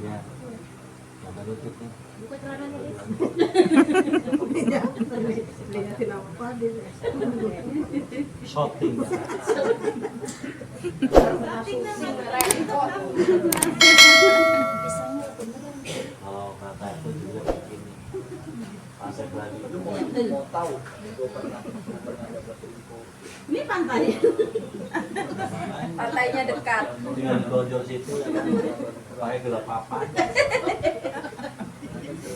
Ya. Jangan lutut nih. Buka celananya deh. Lihatin apa dia. Shopping. Kalau kata itu juga begini. Asep lagi. Mau tahu? Ini pantai. Pantainya dekat. Tinggal di Gonjol situ ya kan. Pakai gelap papan.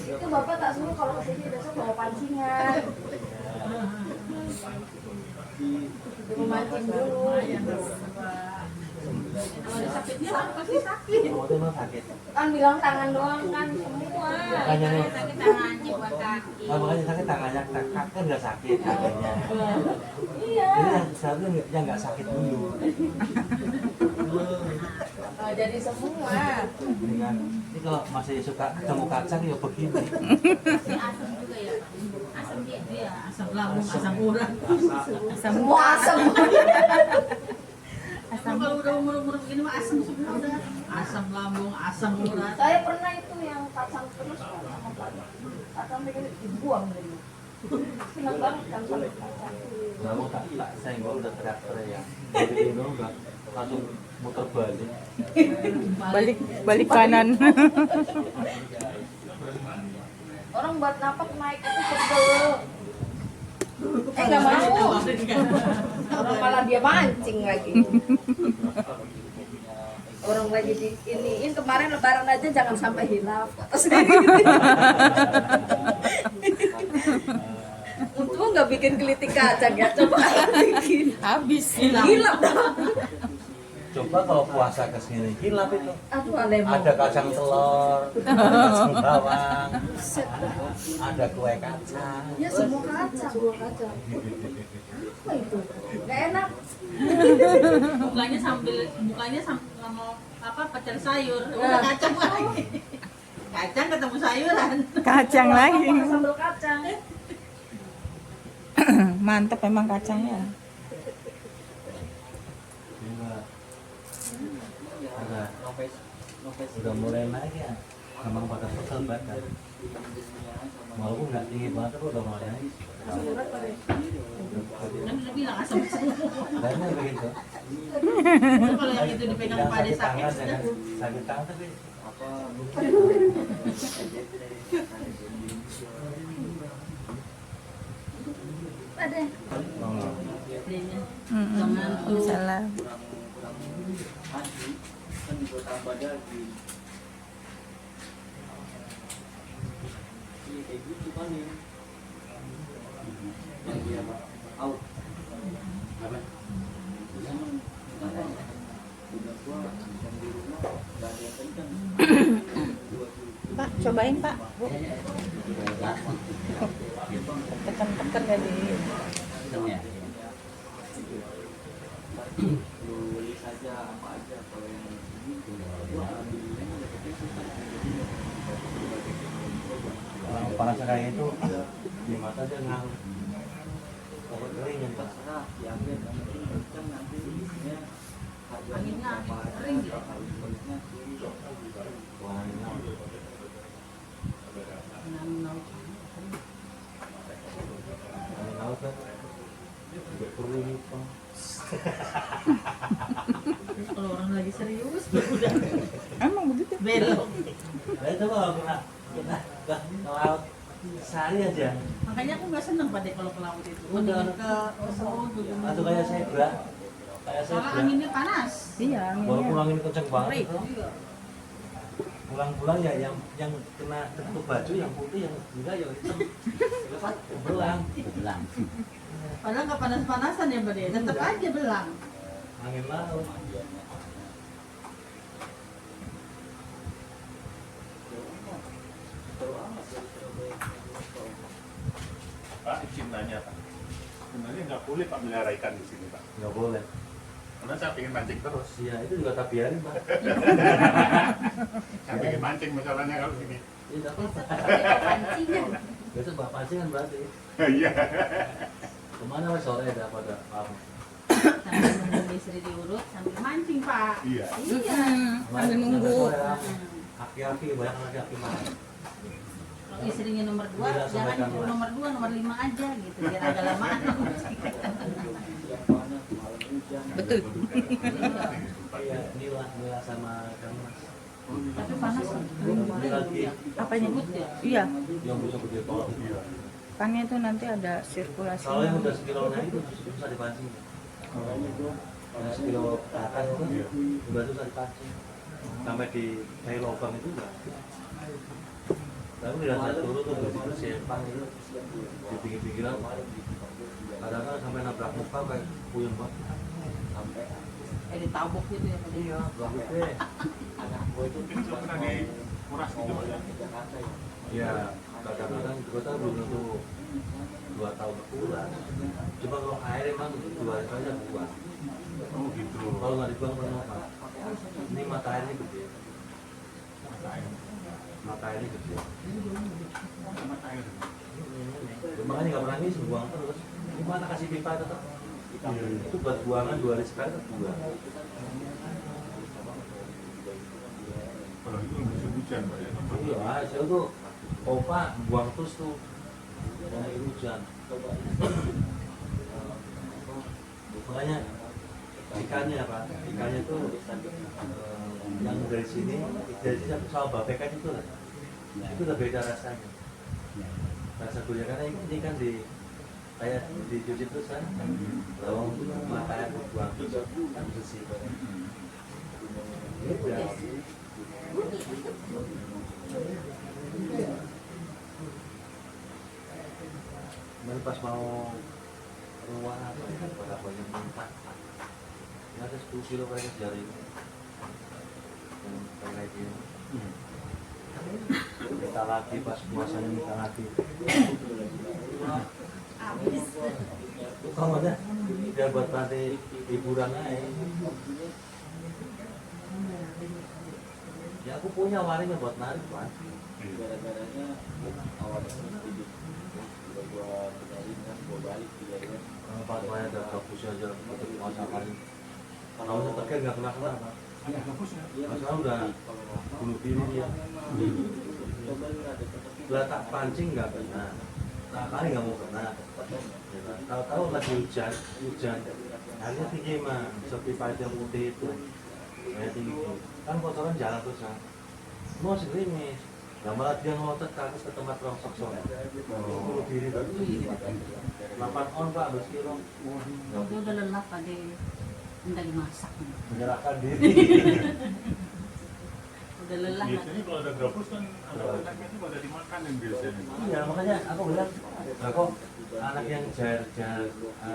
Itu Bapak tak suruh kalau kesini besok bawa pancingan. Dulu mancing dulu. Kalau sakitnya pasti sakit. Kamu tuh emang sakit. Kan bilang tangan doang kan semua. Makanya nih. Sakit tangannya buat kaki. Nah, makanya sakit tangannya kan nggak sakit kakinya. Iya. Jadi yang seharusnya yang nggak sakit dulu. Jadi semua. Dengan ini kalau masih suka ketemu kacang ya begini. Masih asam juga ya. Asam dia, asam lambung, asam urat. Semua asam. Asam kalau udah umur begini mah asam semua udah. Asam lambung, asam urat. Saya pernah itu yang kacang terus sama Pak. Kacang bikin dibuang dari. Senang banget kan sama kacang. Kamu tak senggol udah teriak-teriak ya. Jadi ini udah langsung muter balik. Balik kanan. Orang buat napak naik itu sebel. Nggak mau. Orang malah dia mancing lagi. Orang lagi di iniin kemarin lebaran aja jangan sampai hilaf. Kata saya gitu. Untung nggak bikin gelitik kacang ya. Coba bikin. Habis. Hilaf dah. Coba kalau puasa kesini hilap itu. Aduh aneh Ada kacang telur, ada kacang bawang, ada kue kacang. ya semua kacang, buah kacang. Apa itu? Gak enak. Bukanya sama apa pecel sayur. Udah kacang lagi. Kacang ketemu sayuran. Kacang lagi. Sambal kacang. Mantap memang kacangnya. Ada udah mulai naik ya. Memang pada pesel banget. Walaupun nggak tinggi banget tapi udah mulai naik. Kan udah bilang asam semua. Banyak begitu. Kalau yang itu dipegang Yang pada sakit sakit. tangan ya kan, sakit tangan tapi Ada. Jangan tuh. Salah. Kan juga tambah daging. Iya kayak gitu kan ya. Yang dia out. Apa? Udah tua yang di rumah nggak ada yang kencang. Pak, cobain Pak. Bu. Tekan-tekan jadi. Tulis aja apa aja kalau yang ini. Wah, alhamdulillah udah kepikiran. orang panas kayak itu di mata dia ngalir. Pokok kering yang pas. Terserah diambil yang penting kencang nanti ya. Anginnya kering gitu. Kulitnya Warnanya angin laut kan juga kering itu. Kalau orang lagi serius udah Emang begitu? belok. Nah itu kalau kena ke laut sehari aja. Makanya aku nggak seneng pada kalau ke laut itu. Mendingan ke laut Atau kayak zebra. Kayak Soalnya zebra. anginnya panas. Iya, Walaupun anginnya. angin kenceng banget itu. Pulang-pulang ya yang kena tutup baju yang putih yang enggak ya hitam. Belang. Padahal nggak panas-panasan ya Mbak Dea, tetap aja belang. Angin laut. Pak, izin nanya Pak. Sebenarnya nggak boleh Pak melihara ikan di sini Pak. Nggak boleh. Karena saya pengen mancing terus. Iya itu juga tak biarin Pak. Saya pengen mancing masalahnya kalau gini. Iya nggak apa-apa. Pancingan. Besok bapak pancingan berarti. Iya. Kemana wes sore ada pada paham. Sambil nunggu istri diurut sambil mancing Pak. Iya. Iya. Sambil nunggu. Aki-aki, banyak aki-aki mah. Kalau istrinya nomor 2, Tidak jangan sampaikan, nyuruh Mas. nomor 2, nomor 5 aja gitu. Biar agak lamaan. Siang panas, malam hujan. Betul. Iya, Nila sama kamu Mas. Tapi panas. Ini lagi Apanya? Ya? Iya, yang bisa gede tolak. kannya tuh nanti ada sirkulasi. Kalau yang udah sekilonya itu susah dipancing. Yang sekilo ke atas itu udah susah dipancing. Sampai di kayak lubang itu enggak. Tapi tidak saya turun tuh di simpang itu di pinggir-pinggiran. Kadang-kadang sampai nabrak muka kayak puyeng banget. Ditabuk gitu ya. Iya, bagus deh. Ini sudah pernah dikuras gitu Pak ya? Ya, kadang-kadang kita tahu belum tentu 2 tahun kurang. Cuma kalau air emang 2 hari saja buang. Oh gitu. Kalau nggak dibuang kenapa? Ini mata airnya gede. Mata airnya gede. Mata air. Makanya nggak pernah ngisi, buang terus. Gimana kasih pipa tetap? Itu buat buangan 2 hari sekali tetap buang. Kalau itu musim hujan Pak ya? Iya, saya tuh opa buang terus tuh. Air hujan. Makanya ikannya apa? Ikannya tuh yang dari sini satu sama babekan itu lah. Itu udah beda rasanya. Rasa gurih karena ini kan di kayak dicuci terus kan. Lawang mata air buang terus kan bersih. Beda. Kemarin pas mau keluar apa ya, pada banyak minta. Ini ada 10 kilo kayaknya sejari ini. Yang kayak gini. Minta lagi pas puasanya minta lagi. Habis. Kamu ada? Biar buat nanti hiburan aja. Ya aku punya waringnya buat narik Pak. Gara-garanya awalnya sedikit gua benerin kan, gua balik dia kan. Pak banyak ada gabus aja untuk masakan. Kalau yang terkait nggak kena Pak. Ada gabusnya. Masalah udah bunuh diri dia. Coba lu ada seperti Udah tak pancing nggak kena. Tak kali nggak mau kena. Ya kan? Tahu-tahu lagi hujan. Airnya tinggi mah, seperti pajak putih itu. Airnya tinggi. Kan kotoran jalan terus kan. Mau segerimis. Nah malah dia ngotot ke atas ke tempat rongsok sore. Bunuh diri tadi. 8 on Pak, 12 kilo. Dia udah lelah pada minta dimasak. Menyerahkan diri. Udah lelah. Biasanya kalau ada gabus kan anak-anaknya itu pada dimakan yang biasanya. Iya makanya aku bilang, lah kok anak yang jar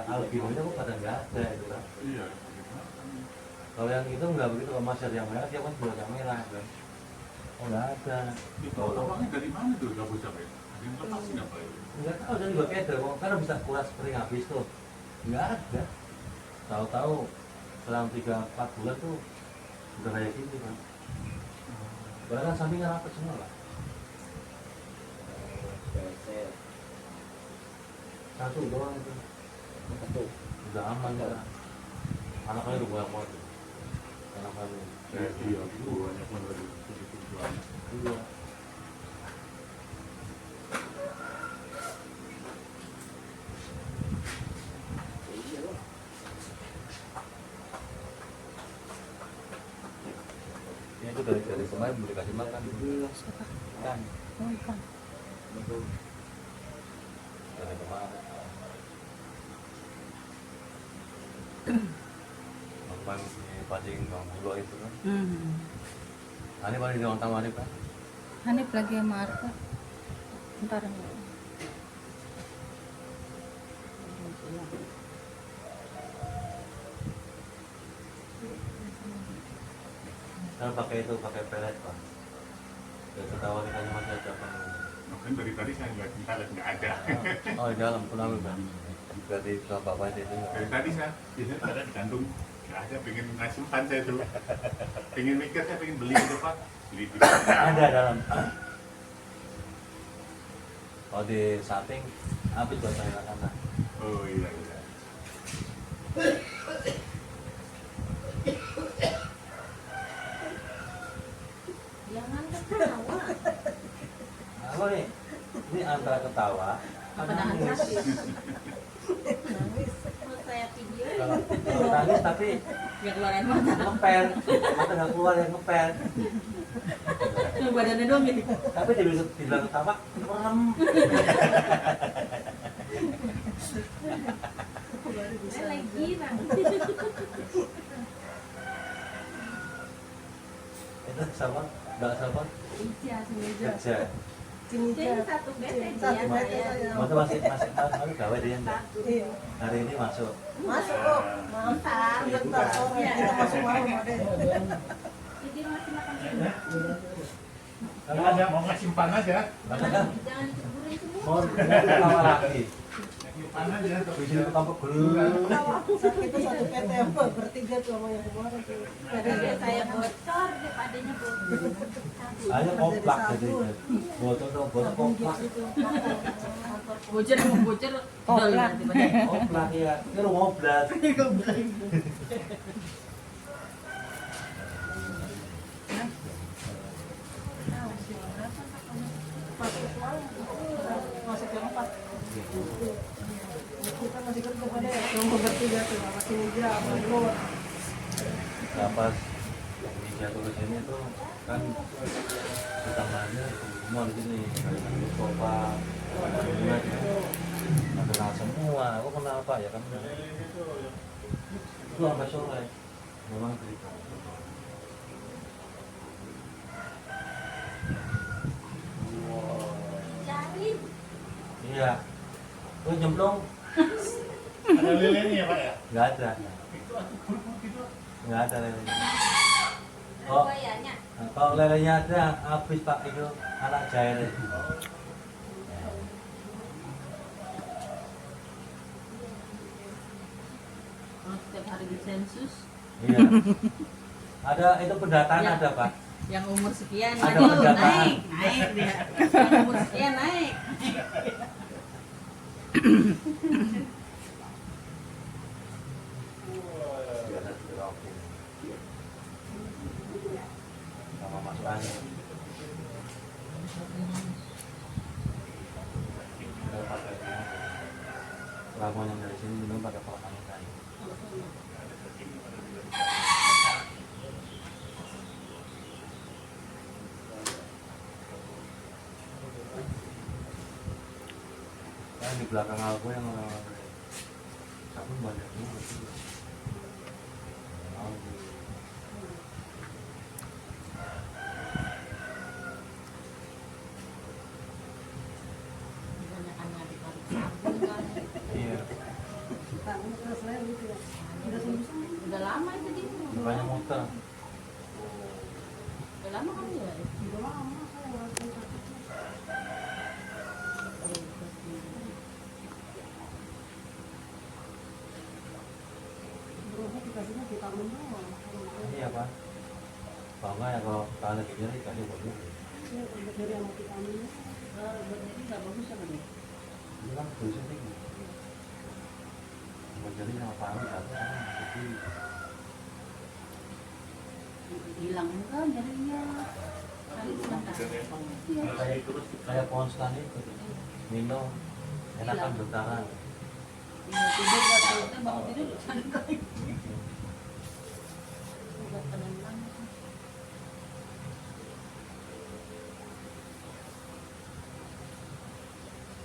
albino itu kok pada nggak ada gitu kan. Iya. Kalau yang itu nggak begitu, kalau masih ada yang merah dia kan juga yang merah kan. Oh nggak ada. Itu awalnya dari mana tuh gabus apa ya? Ada yang lepasin apa ya? Nggak tahu dan juga keder, karena bisa kuras kering habis tuh. Nggak ada. Tahu-tahu selang 3-4 bulan tuh udah kayak gini kan. Bahkan sampingnya rapet semua lah. peset. Satu doang itu. Satu. Udah aman ya. Anaknya udah banyak banget. Anaknya. Iya, banyak banget dari tujuan. Iya. Iya loh. Ini itu dari kemarin belum dikasih makan. Siapa? Ikan. Oh, ikan. Betul. Dari kemarin. Bang pancing bang bulu itu kan. Ini paling di ruang tamu ini kan. Hanif lagi sama Arka. Ntar. Saya pakai itu pakai pelet pak. Dan ketahuan ikannya masih ada kan. Makanya dari tadi saya nggak ada. Oh di dalam pulang kan. Berarti sama bapak itu. Dari tadi saya biasanya ada di kandung. Nggak ada, pengen ngasih makan saya dulu. Pengen mikir, saya pengen beli itu Pak. Beli di Ada dalam. Kalau di samping habis buat saya anak-anak. Oh iya iya. Jangan Apa nih? Ini antara ketawa, Apa nahan nangis. sakit? Nangis. Mau saya video. Kalau nangis tapi Ya keluaran mata. ngeper, mata nggak keluar yang ngeper. Badannya doang gini. Tapi dia bisa dibilang ketawa, merem. Saya lagi bang. Itu sama, nggak sama, Iya semeja. kerja. Jadi satu bed aja Satu ya bed saya. aja. Masa masih gawe dia enggak? Iya. Hari ini masuk. Masuk kok. Bentar. Sebentar sore kita masuk malam ada. Jadi masih makan sini. Kalau ada mau ngasih simpan aja. Makanya Jangan diceburin semua. mau ketawa lagi. Simpan aja. Di sini kelompok dulu. Saat itu satu PT apa bertiga tuh sama yang kemarin tuh. Jadi saya bocor, deh padanya bocor. Hanya komplak jadi. Botol komplak. Bocor mau bocor. Dol nanti badannya. Komplak ya. Ini lu ngoblat. Masih keempat. Kita masih kerja pada yang bertiga tuh sama Sinija sama Nur. Nah, pas ini jatuh ke sini tuh kan utamanya semua di sini kayak di sofa, ada kenal semua. Aku kenal apa ya kan? Itu sampai sore. Memang cerita. Cari. Iya. Tuh nyemplung Ada lilenya ya Pak ya? nggak ada. Nggak ada lelenya. Oh, Bayarnya. kalau lelenya ada habis Pak itu anak jair. Oh, setiap hari di sensus. Iya. Ada itu pendataan Ya. ada Pak. Yang umur sekian, Ada aduh, pendataan. naik dia. Yang umur sekian naik. Biasa dirokin. Sama masuk angin. Udah pakai ini. Ramuan yang dari sini minum pakai angin kayu. Kan di belakang aku yang orang-orang sabun banyak juga sih. Mau di- Banyak anak ditarik sabun kan. Iya, Tangan terus saya gitu ya. Udah sembuh. Udah lama itu dia. banyak muter. Udah lama kan ya? Udah lama saya ngerasain sakit. Berapa dikasihnya vitamin doang. Iya Pak. Bangga ya kalau kalian lagi nyeri kasih bonus. Saya udah dari sama vitaminnya. Jadi nggak bagus sama dia. Ini kan dosisnya tinggi. Jadi sama paru satu sama jadi Hilang enggak nyerinya. Kali sebentar. kayak konstan itu minum enakan bentaran. Iya, tidur nggak tahu, kita bangun tidur santai. Udah tenang.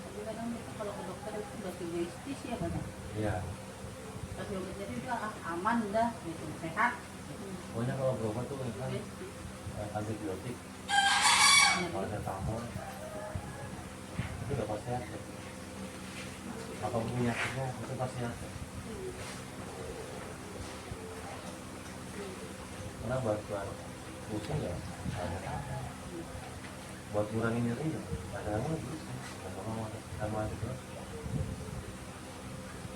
Tapi kadang kita kalau ke dokter itu udah egoistis ya banyak. Iya. Kasih obat jadi udah aman dah, gitu sehat. Pokoknya kalau berobat tuh kan Egoistis. antibiotik, paracetamol itu udah pasti ada. Apa penyakitnya itu pasti ada. Karena buat pusing ya ada. Buat ngurangin nyeri ya ada apa bisa. Sama ada terus.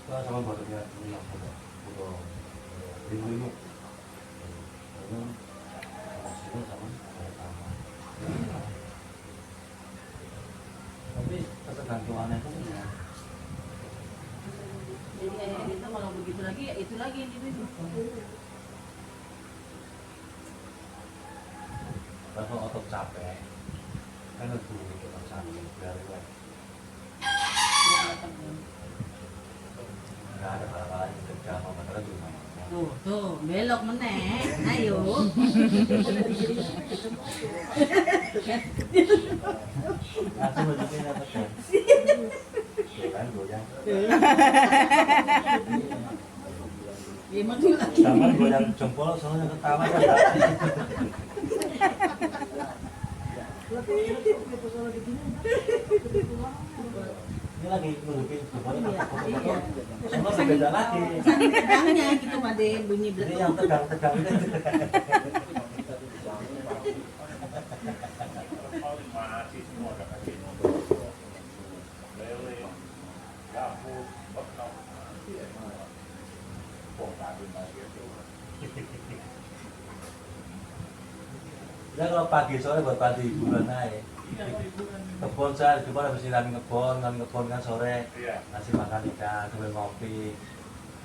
Kalau sama barunya ini yang udah lima. Ini sama sama sama. Tapi ketergantungannya itu ya. Jadi akhirnya kita kalau begitu lagi ya itu lagi yang itu. Langsung otot capek. Kan itu otot capek biar relax. Nggak ada hal-hal yang kerja sama mereka di rumah. Tuh, belok meneh. Ayo. Langsung masukin apa kan? Tuh kan goyang. Emang tuh lagi. Sama goyang jempol soalnya ketawa kan. Ini lagi nunjukin jempolnya foto-foto. Semua berbeda lagi. Tegangnya gitu Pade, bunyi Jadi beletuk. yang tegang-tegang itu. Masih semua ada kasino. Lele, gabut, betok. Kok tadi lagi itu. Ya kalau pagi sore buat pagi hiburan aja. Kebon saya, kebon habis nyiramin kebon kan sore. Iya. Ngasih makan ikan, sambil ngopi.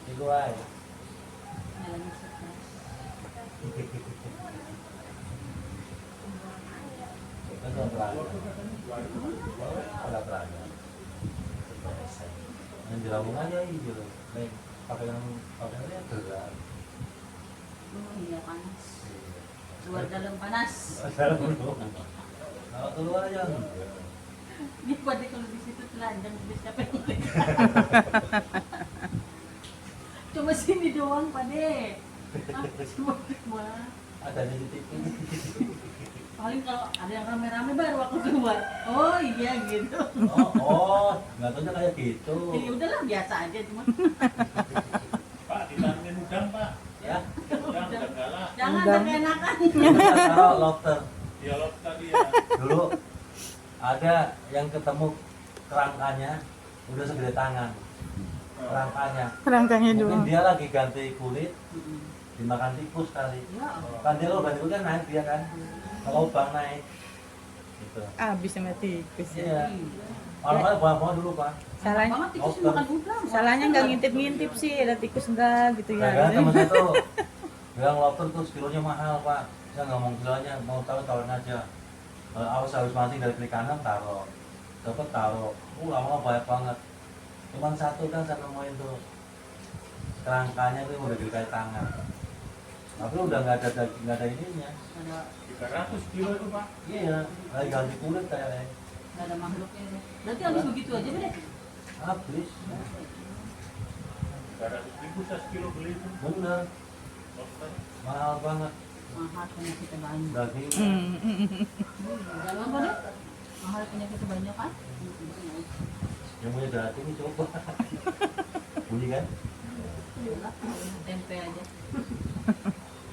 Itu aja. Nyalain stres. Itu olahraga. Olahraga. Yang dilamun aja gitu. Nih, pakai yang gerak. Iya panas. Luar dalam panas. Kalau keluar aja enggak. Ini Pade kalau di situ telanjang udah siapa yang ngeliat. Cuma sini doang Pade. Cuma mah. Ada di TV. Paling kalau ada yang rame-rame baru aku keluar. Oh iya gitu. Nggak taunya kayak gitu. Jadi udahlah biasa aja cuma. Pak, ditangin udang, Pak. Ya, Udang, galak. Jangan ada keenakan. taruh lobster. Ya lo tadi ya. Dulu ada yang ketemu kerangkanya udah segede tangan. Kerangkanya. Rangkanya Mungkin doang. dia lagi ganti kulit, dimakan tikus kali. Ya Allah. Kan dia lubang itu kan naik dia kan. Kalau lubang naik. Gitu. Abis sama tikus ya. Iya. Orang-orang buang-buang dulu Pak. Salahnya, Banget tikus makan udang. salahnya nggak ngintip-ngintip sih, ada tikus enggak gitu Nah, ya. teman saya tuh bilang lobster tuh kilonya mahal Pak. Saya nggak mau kilonya, mau taruh aja. Awas habis mancing dari perikanan taruh. Dapat taruh. Lama-lama banyak banget. Cuman satu kan saya nemuin tuh kerangkanya tuh udah kayak tangan. Tapi udah nggak ada ininya. Ada 300 kilo itu, Pak. Iya, lagi ganti kulit kayaknya. nggak ada makhluknya. Berarti habis begitu aja deh. Habis. 300.000 sekilo beli itu. Bener, Lobster. mahal banget. Mahal penyakit banyak. Daging. Jangan apa deh? Mahal penyakit banyak kan? Yang punya daging ini coba. Bunyi kan? Tempe aja.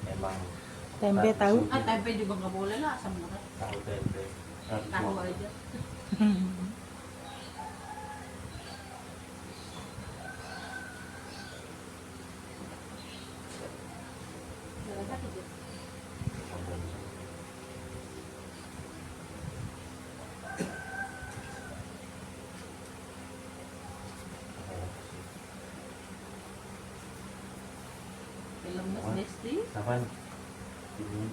Emang. Tempe tahu. Tempe juga nggak boleh lah asam banget. Tahu tempe. Tahu aja. Film Mas Desti. Kapan? Ini.